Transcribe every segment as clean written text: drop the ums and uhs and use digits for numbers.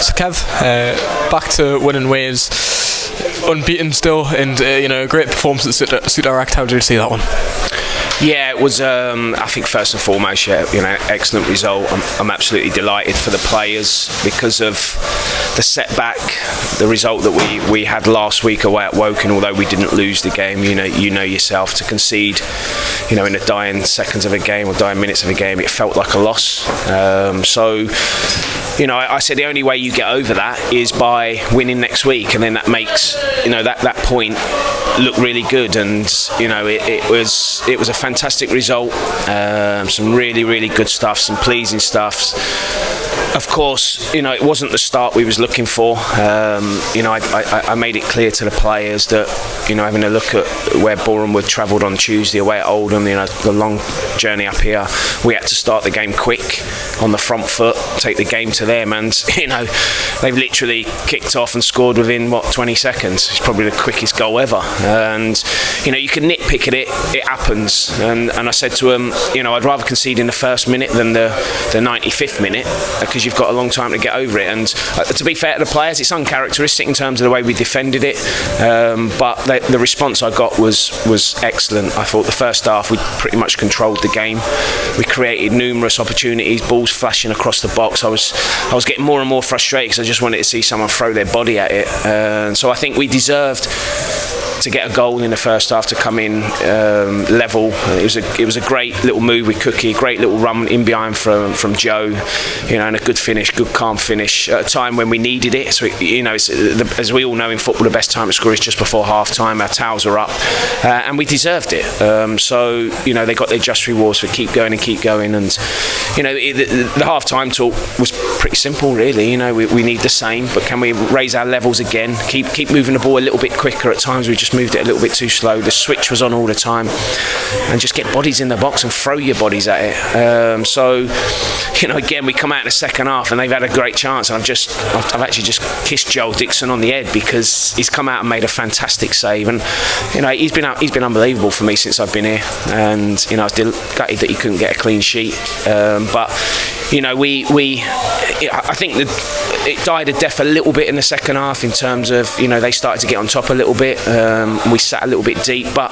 So Kev, back to winning ways, unbeaten still, and a great performance at Sudarakt. How did you see that one? Yeah, it was. I think first and foremost, excellent result. I'm absolutely delighted for the players because of the setback, the result that we had last week away at Woking. Although we didn't lose the game, you know yourself, to concede, in the dying seconds of a game or dying minutes of a game, it felt like a loss. I said the only way you get over that is by winning next week, and then that makes that point look really good. And it was a fantastic result. Some really good stuff, some pleasing stuff. Of course, it wasn't the start we was looking for. I made it clear to the players that, having a look at where Boreham Wood travelled on Tuesday away at Oldham, the long journey up here, we had to start the game quick, on the front foot, take the game to them, and they've literally kicked off and scored within 20 seconds. It's probably the quickest goal ever. And you can nitpick at it, it happens. And I said to them, I'd rather concede in the first minute than the 95th minute, because you've got a long time to get over it. And to be fair to the players, it's uncharacteristic in terms of the way we defended it, but the response I got was excellent. I thought the first half we pretty much controlled the game. We created numerous opportunities, balls flashing across the box. I was getting more and more frustrated because I just wanted to see someone throw their body at it. So I think we deserved to get a goal in the first half, to come in level. It was a great little move with Cookie, a great little run in behind from Joe, and a good finish, good calm finish at a time when we needed it. So as we all know in football, the best time to score is just before half time. Our towels are up, and we deserved it. So they got their just rewards for keep going. And the half time talk was pretty simple, really. We need the same, but can we raise our levels again? Keep moving the ball a little bit quicker. At times we just moved it a little bit too slow. The switch was on all the time, and just get bodies in the box and throw your bodies at it. Again, we come out in the second half and they've had a great chance, and I've actually just kissed Joel Dixon on the head, because he's come out and made a fantastic save. And he's been unbelievable for me since I've been here, and I was gutted that he couldn't get a clean sheet. But I think that it died a death a little bit in the second half, in terms of they started to get on top a little bit. We sat a little bit deep, but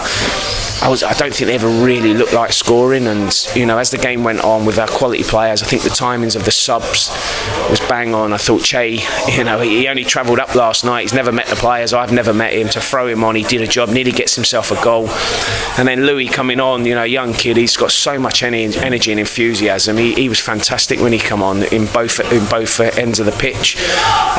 I don't think they ever really looked like scoring. And as the game went on with our quality players, I think the timings of the subs was bang on. I thought Che, he only travelled up last night. He's never met the players. I've never met him. To throw him on, he did a job. Nearly gets himself a goal. And then Louis coming on, young kid. He's got so much energy and enthusiasm. He was fantastic when he come on in both ends of the pitch.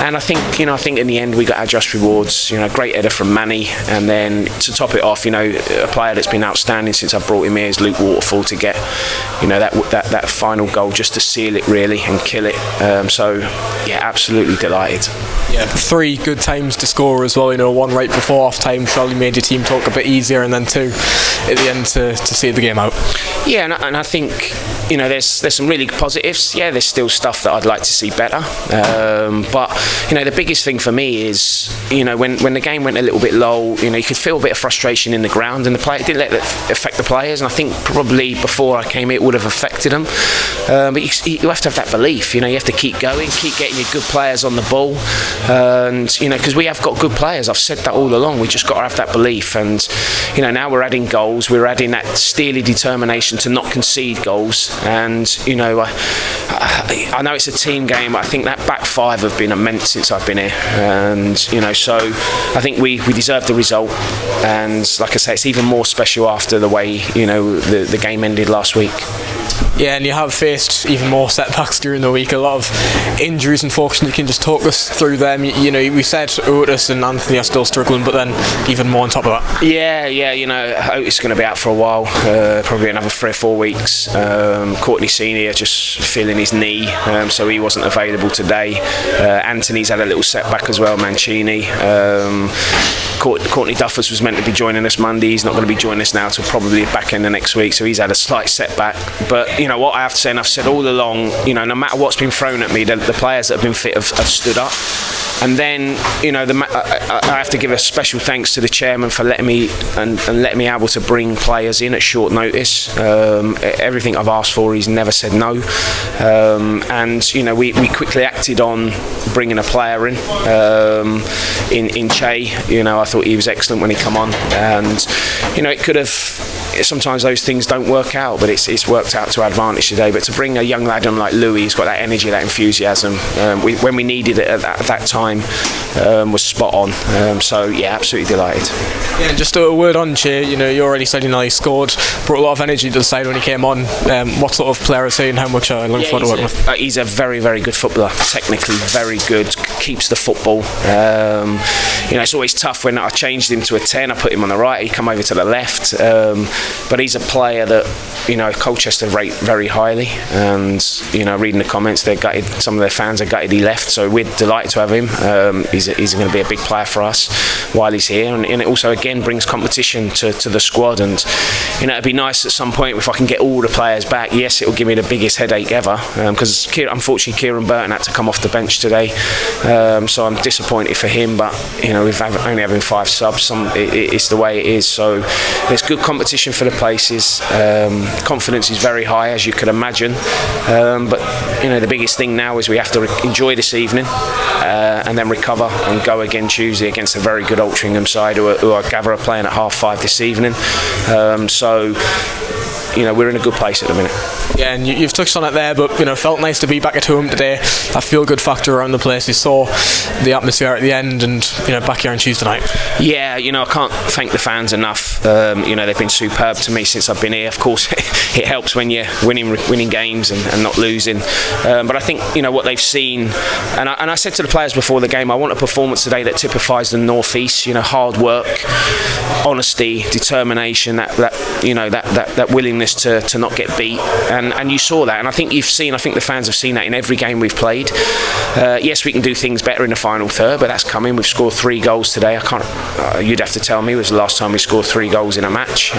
And I think in the end we got our just rewards. Great header from Manny, and then to top it off, a player that's been outstanding since I brought him here is Luke Waterfall, to get that final goal, just to seal it really and kill it. Absolutely delighted. Yeah, 3 good times to score as well. One right before half time surely made your team talk a bit easier, and then 2 at the end to see the game out. Yeah, and I think there's some really positives. Yeah, there's still stuff that I'd like to see better, but the biggest thing for me is when the game went a little bit low, you could feel a bit of frustration in the ground, and it didn't let it affect the players. And I think probably before I came here it would have affected them, but you have to have that belief. You have to keep going, keep getting your good players on the ball, and because we have got good players. I've said that all along. We just got to have that belief, and now we're adding goals. We're adding that steely determination to not concede goals. And I know it's a team game, but I think that back 5 have been immense since I've been here, and so I think we deserve the result. And like I say, it's even more special after the way the game ended last week. Yeah, and you have faced even more setbacks during the week. A lot of injuries, unfortunately. You can just talk us through them. We said Otis and Anthony are still struggling, but then even more on top of that. Yeah. Otis is going to be out for a while, probably another 3 or 4 weeks. Courtney Senior just feeling his knee, so he wasn't available today. Anthony's had a little setback as well. Mancini. Courtney Duffus was meant to be joining us Monday. He's not going to be joining us now till probably the back end of next week, so he's had a slight setback. But what I have to say, and I've said all along, no matter what's been thrown at me, the players that have been fit have stood up. And then, I have to give a special thanks to the chairman for letting me let me able to bring players in at short notice. Everything I've asked for, he's never said no. And we quickly acted on bringing a player in Che. I thought he was excellent when he come on, and it could have. Sometimes those things don't work out, but it's worked out to our advantage today. But to bring a young lad on like Louis, who's got that energy, that enthusiasm, when we needed it at that time, was spot on. So yeah, absolutely delighted. Yeah, and just a word on Che. You already said he scored, brought a lot of energy to the side when he came on. What sort of player is he, and how much I look forward to working with? He's a very, very good footballer. Technically, very good. Keeps the football. It's always tough when I changed him to a 10. I put him on the right. He come over to the left. But he's a player that Colchester rate very highly, and reading the comments, they're gutted. Some of their fans are gutted he left, so we're delighted to have him. He's going to be a big player for us while he's here, and it also again brings competition to the squad. And it'd be nice at some point if I can get all the players back. Yes, it will give me the biggest headache ever, because unfortunately Kieran Burton had to come off the bench today, so I'm disappointed for him. But with only having 5 subs, it's the way it is. So there's good competition for the places. Confidence is very high, as you could imagine, but the biggest thing now is we have to enjoy this evening, and then recover and go again Tuesday against a very good Altrincham side who I gather are playing at 5:30 this evening. So we're in a good place at the minute. Yeah, and you've touched on it there, but felt nice to be back at home today. That feel-good factor around the place. You saw the atmosphere at the end, and back here on Tuesday night. Yeah, I can't thank the fans enough. They've been superb to me since I've been here. Of course, it helps when you're winning games and not losing. But I think what they've seen, and I said to the players before the game, I want a performance today that typifies the North East. Hard work, honesty, determination, that willingness to not get beat. And you saw that, and I think the fans have seen that in every game we've played. Yes, we can do things better in the final third, but that's coming. We've scored 3 goals today. You'd have to tell me it was the last time we scored 3 goals in a match.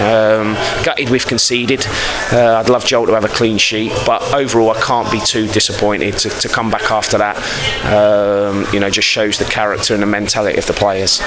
Gutted we've conceded. I'd love Joel to have a clean sheet, but overall I can't be too disappointed to come back after that. Just shows the character and the mentality of the players.